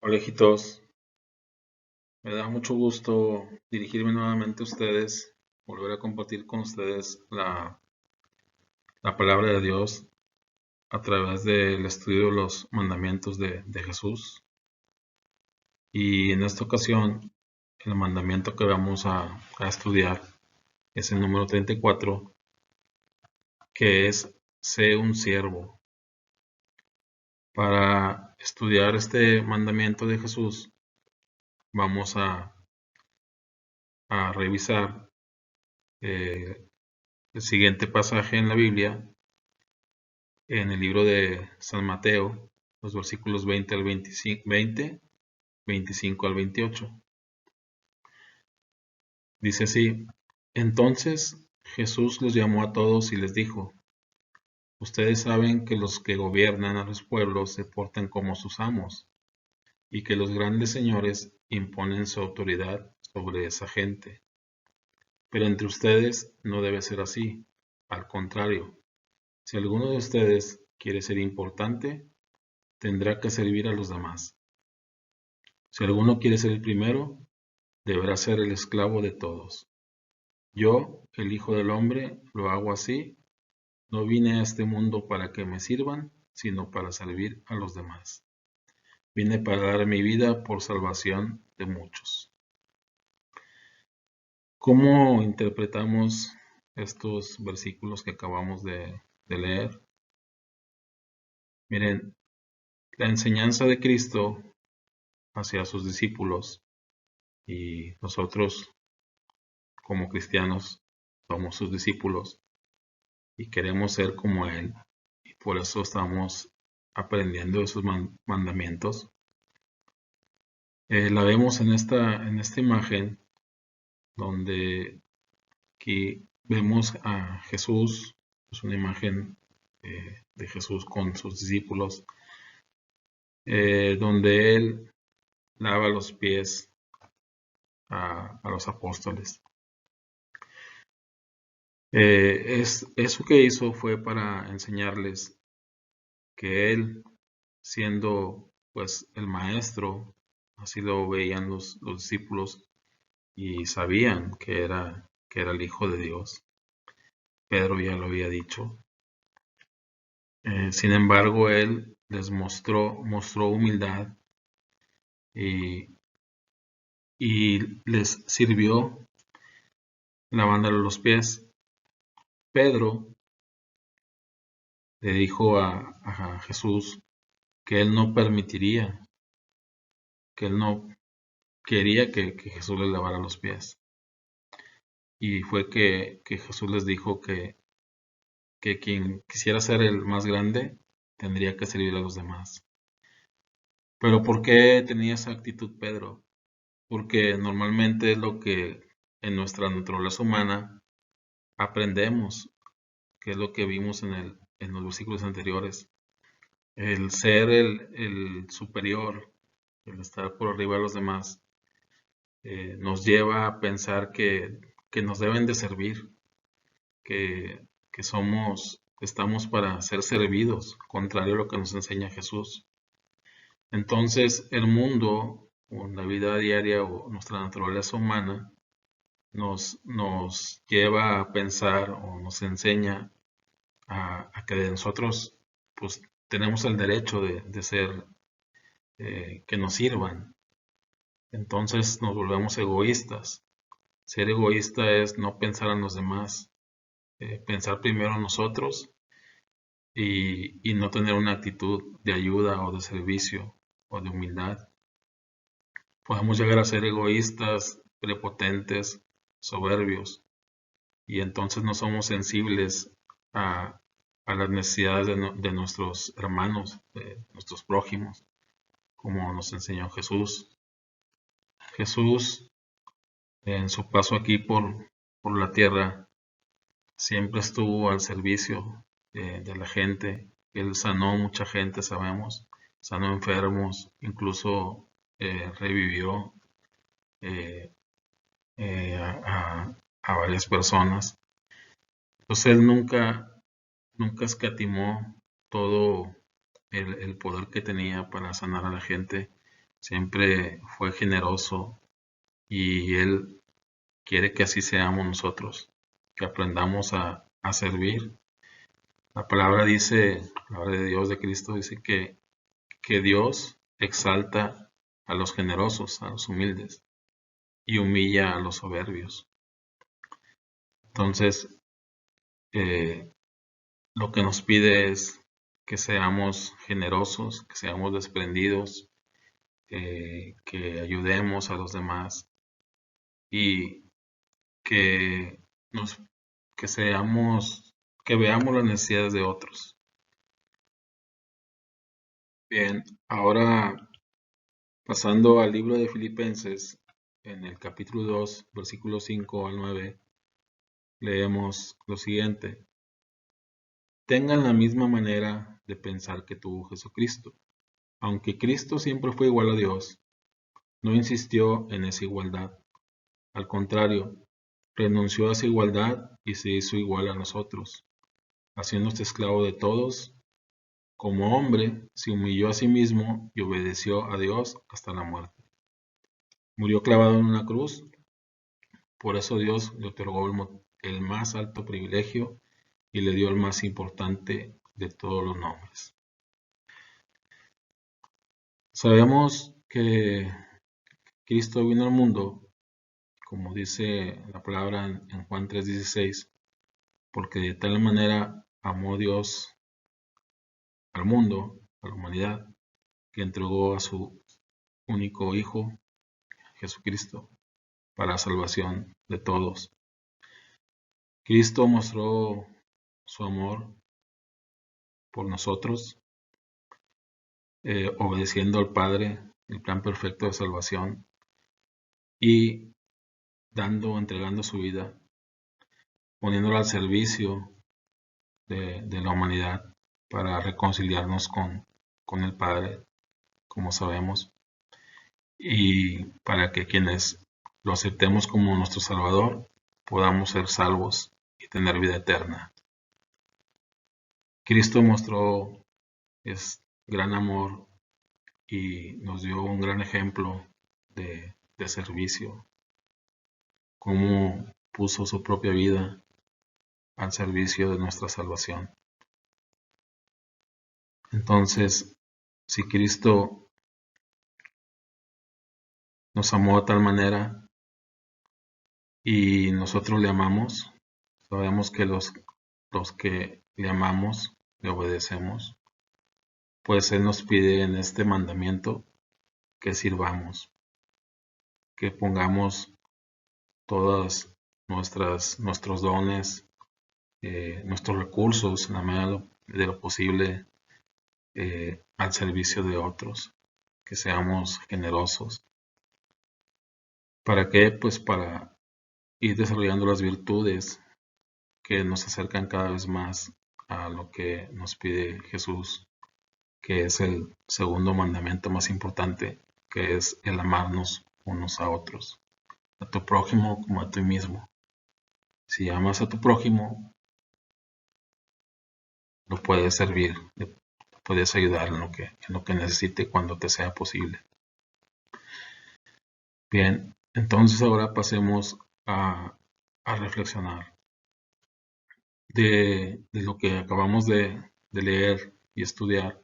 Hola, hijitos. Me da mucho gusto dirigirme nuevamente a ustedes, volver a compartir con ustedes la palabra de Dios a través del estudio de los mandamientos de Jesús. Y en esta ocasión, el mandamiento que vamos a estudiar es el número 34, que es sé un siervo. Para estudiar este mandamiento de Jesús, vamos a revisar eh, el siguiente pasaje en la Biblia, en el libro de San Mateo, los versículos 20 al 25, 25 al 28. Dice así: Entonces Jesús los llamó a todos y les dijo: Ustedes saben que los que gobiernan a los pueblos se portan como sus amos, y que los grandes señores imponen su autoridad sobre esa gente. Pero entre ustedes no debe ser así. Al contrario, si alguno de ustedes quiere ser importante, tendrá que servir a los demás. Si alguno quiere ser el primero, deberá ser el esclavo de todos. Yo, el Hijo del Hombre, lo hago así. No vine a este mundo para que me sirvan, sino para servir a los demás. Vine para dar mi vida por salvación de muchos. ¿Cómo interpretamos estos versículos que acabamos de leer? Miren, la enseñanza de Cristo hacia sus discípulos, y nosotros como cristianos somos sus discípulos y queremos ser como Él, y por eso estamos aprendiendo de sus mandamientos. La vemos en esta imagen, donde aquí vemos a Jesús. Es una imagen de Jesús con sus discípulos, donde Él lava los pies a los apóstoles. Eso que hizo fue para enseñarles que Él, siendo pues el maestro, así lo veían los discípulos y sabían que era el Hijo de Dios. Pedro ya lo había dicho. Sin embargo, Él les mostró humildad, y, y les sirvió lavándole los pies. Pedro le dijo a Jesús que él no permitiría, que él no quería que Jesús le lavara los pies. Y fue que Jesús les dijo que quien quisiera ser el más grande tendría que servir a los demás. Pero ¿por qué tenía esa actitud Pedro? Porque normalmente es lo que en nuestra naturaleza humana aprendemos, que es lo que vimos en los versículos anteriores. El ser el superior, el estar por arriba de los demás, nos lleva a pensar que nos deben de servir, que estamos para ser servidos, contrario a lo que nos enseña Jesús. Entonces, el mundo, o la vida diaria, o nuestra naturaleza humana, nos lleva a pensar, o nos enseña a que de nosotros pues tenemos el derecho de ser, que nos sirvan. Entonces nos volvemos egoístas. Ser egoísta es no pensar en los demás, pensar primero en nosotros, y no tener una actitud de ayuda o de servicio o de humildad. Podemos llegar a ser egoístas, prepotentes, soberbios, y entonces no somos sensibles a las necesidades de nuestros hermanos, de nuestros prójimos, como nos enseñó Jesús. Jesús, en su paso aquí por la tierra, siempre estuvo al servicio de la gente. Él sanó mucha gente, sabemos, sanó enfermos, incluso revivió eh, a varias personas. Entonces él nunca escatimó todo el poder que tenía para sanar a la gente, siempre fue generoso y Él quiere que así seamos nosotros, que aprendamos a servir. La palabra dice, la palabra de Dios, de Cristo, dice que Dios exalta a los generosos, a los humildes, y humilla a los soberbios. Entonces, lo que nos pide es que seamos generosos, que seamos desprendidos, que ayudemos a los demás y que nos, que seamos, que veamos las necesidades de otros. Bien, ahora pasando al libro de Filipenses, en el capítulo 2, versículos 5 al 9, leemos lo siguiente: tengan la misma manera de pensar que tuvo Jesucristo. Aunque Cristo siempre fue igual a Dios, no insistió en esa igualdad. Al contrario, renunció a esa igualdad y se hizo igual a nosotros, haciéndose esclavo de todos. Como hombre, se humilló a sí mismo y obedeció a Dios hasta la muerte. Murió clavado en una cruz. Por eso Dios le otorgó el más alto privilegio y le dio el más importante de todos los nombres. Sabemos que Cristo vino al mundo, como dice la palabra en Juan 3:16, porque de tal manera amó Dios al mundo, a la humanidad, que entregó a su único Hijo, Jesucristo, para la salvación de todos. Cristo mostró su amor por nosotros, obedeciendo al Padre, el plan perfecto de salvación, y entregando su vida, poniéndola al servicio de la humanidad para reconciliarnos con el Padre, como sabemos, y para que quienes lo aceptemos como nuestro Salvador podamos ser salvos y tener vida eterna. Cristo mostró gran amor y nos dio un gran ejemplo de servicio, cómo puso su propia vida al servicio de nuestra salvación. Entonces, si Cristo nos amó de tal manera y nosotros le amamos, sabemos que los que le amamos, le obedecemos, pues Él nos pide en este mandamiento que sirvamos, que pongamos todas nuestros dones, nuestros recursos en la medida de lo posible al servicio de otros, que seamos generosos. ¿Para qué? Pues para ir desarrollando las virtudes que nos acercan cada vez más a lo que nos pide Jesús, que es el segundo mandamiento más importante, que es el amarnos unos a otros, a tu prójimo como a ti mismo. Si amas a tu prójimo, lo puedes servir, le puedes ayudar en lo que necesite cuando te sea posible. Bien, entonces ahora pasemos a reflexionar de lo que acabamos de leer y estudiar.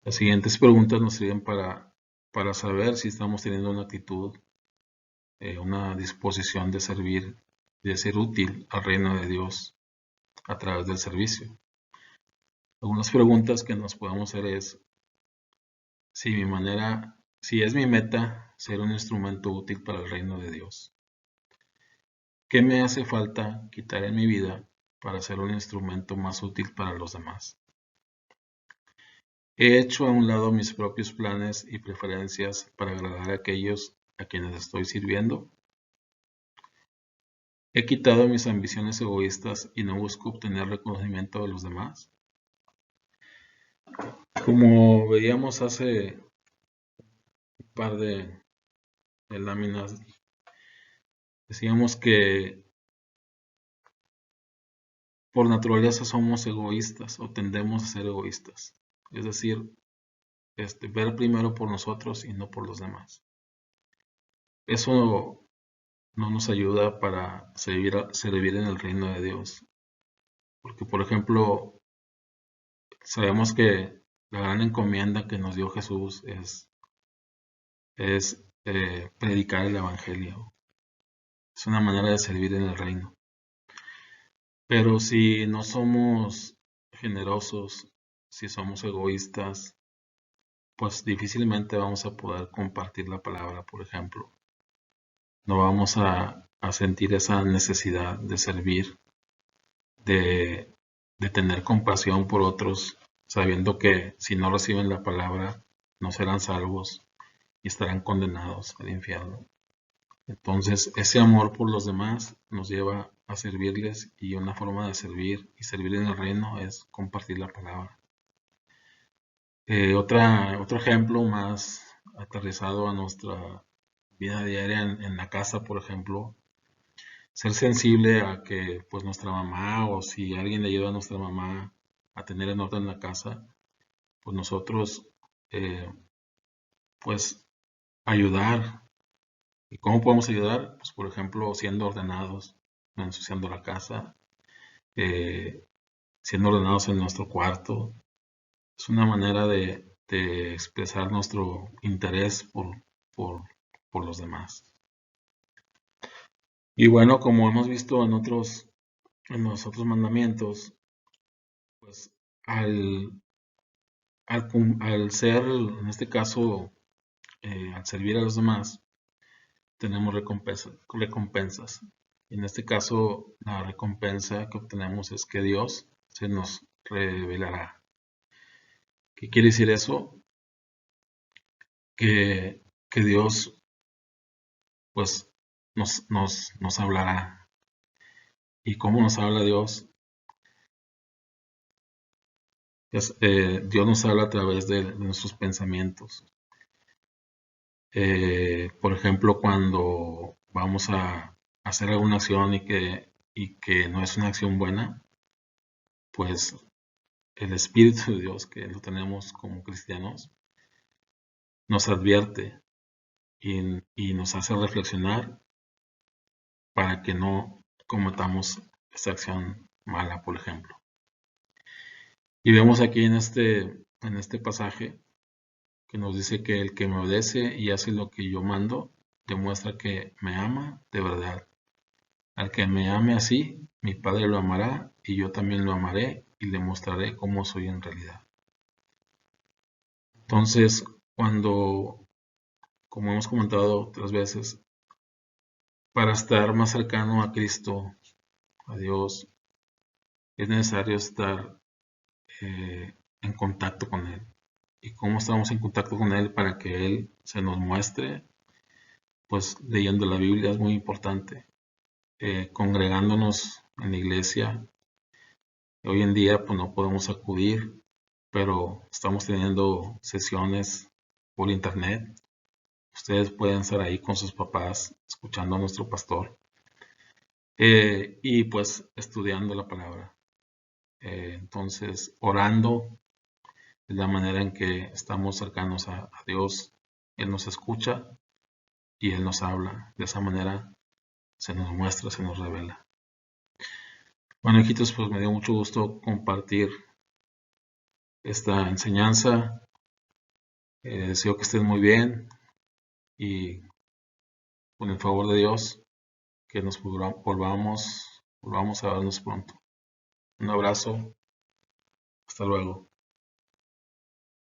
Las siguientes preguntas nos sirven para saber si estamos teniendo una actitud, una disposición de servir, de ser útil al reino de Dios a través del servicio. Algunas preguntas que nos podemos hacer es si es mi meta ser un instrumento útil para el reino de Dios. ¿Qué me hace falta quitar en mi vida para ser un instrumento más útil para los demás? He hecho a un lado mis propios planes y preferencias para agradar a aquellos a quienes estoy sirviendo. He quitado mis ambiciones egoístas y no busco obtener reconocimiento de los demás. Como veíamos hace un par de láminas, decíamos que por naturaleza somos egoístas o tendemos a ser egoístas. Es decir, ver primero por nosotros y no por los demás. Eso no nos ayuda para servir en el reino de Dios. Porque, por ejemplo, sabemos que la gran encomienda que nos dio Jesús es predicar el Evangelio. Es una manera de servir en el reino. Pero si no somos generosos, si somos egoístas, pues difícilmente vamos a poder compartir la palabra, por ejemplo. No vamos a sentir esa necesidad de servir, de, de tener compasión por otros, sabiendo que si no reciben la palabra, no serán salvos y estarán condenados al infierno. Entonces, ese amor por los demás nos lleva a servirles, y una forma de servir y servir en el reino es compartir la palabra. Otro ejemplo más aterrizado a nuestra vida diaria en la casa, por ejemplo, ser sensible a que pues nuestra mamá, o si alguien le ayuda a nuestra mamá a tener en orden la casa, pues nosotros eh, pues ayudar. ¿Y cómo podemos ayudar? Pues por ejemplo siendo ordenados, no ensuciando la casa, eh, siendo ordenados en nuestro cuarto. Es una manera de expresar nuestro interés por, por los demás. Y bueno, como hemos visto en los otros mandamientos, pues al ser, en este caso, al servir a los demás, tenemos recompensas. En este caso, la recompensa que obtenemos es que Dios se nos revelará. ¿Qué quiere decir eso? Que Dios pues nos hablará. ¿Y cómo nos habla Dios? Dios nos habla a través de nuestros pensamientos. Por ejemplo, cuando vamos a hacer alguna acción y que no es una acción buena, pues el Espíritu de Dios, que lo tenemos como cristianos, nos advierte y nos hace reflexionar para que no cometamos esta acción mala, por ejemplo. Y vemos aquí en este pasaje que nos dice que el que me obedece y hace lo que yo mando, demuestra que me ama de verdad. Al que me ame así, mi Padre lo amará, y yo también lo amaré y le mostraré cómo soy en realidad. Entonces, como hemos comentado otras veces, para estar más cercano a Cristo, a Dios, es necesario estar en contacto con Él. ¿Y cómo estamos en contacto con Él? Para que Él se nos muestre, pues leyendo la Biblia es muy importante. Congregándonos en la iglesia. Hoy en día pues no podemos acudir, pero estamos teniendo sesiones por internet. Ustedes pueden estar ahí con sus papás escuchando a nuestro pastor y pues estudiando la palabra. Entonces, orando es la manera en que estamos cercanos a Dios. Él nos escucha y Él nos habla. De esa manera se nos muestra, se nos revela. Bueno, hijitos, pues me dio mucho gusto compartir esta enseñanza. Deseo que estén muy bien y con el favor de Dios que nos volvamos a vernos pronto. Un abrazo. Hasta luego.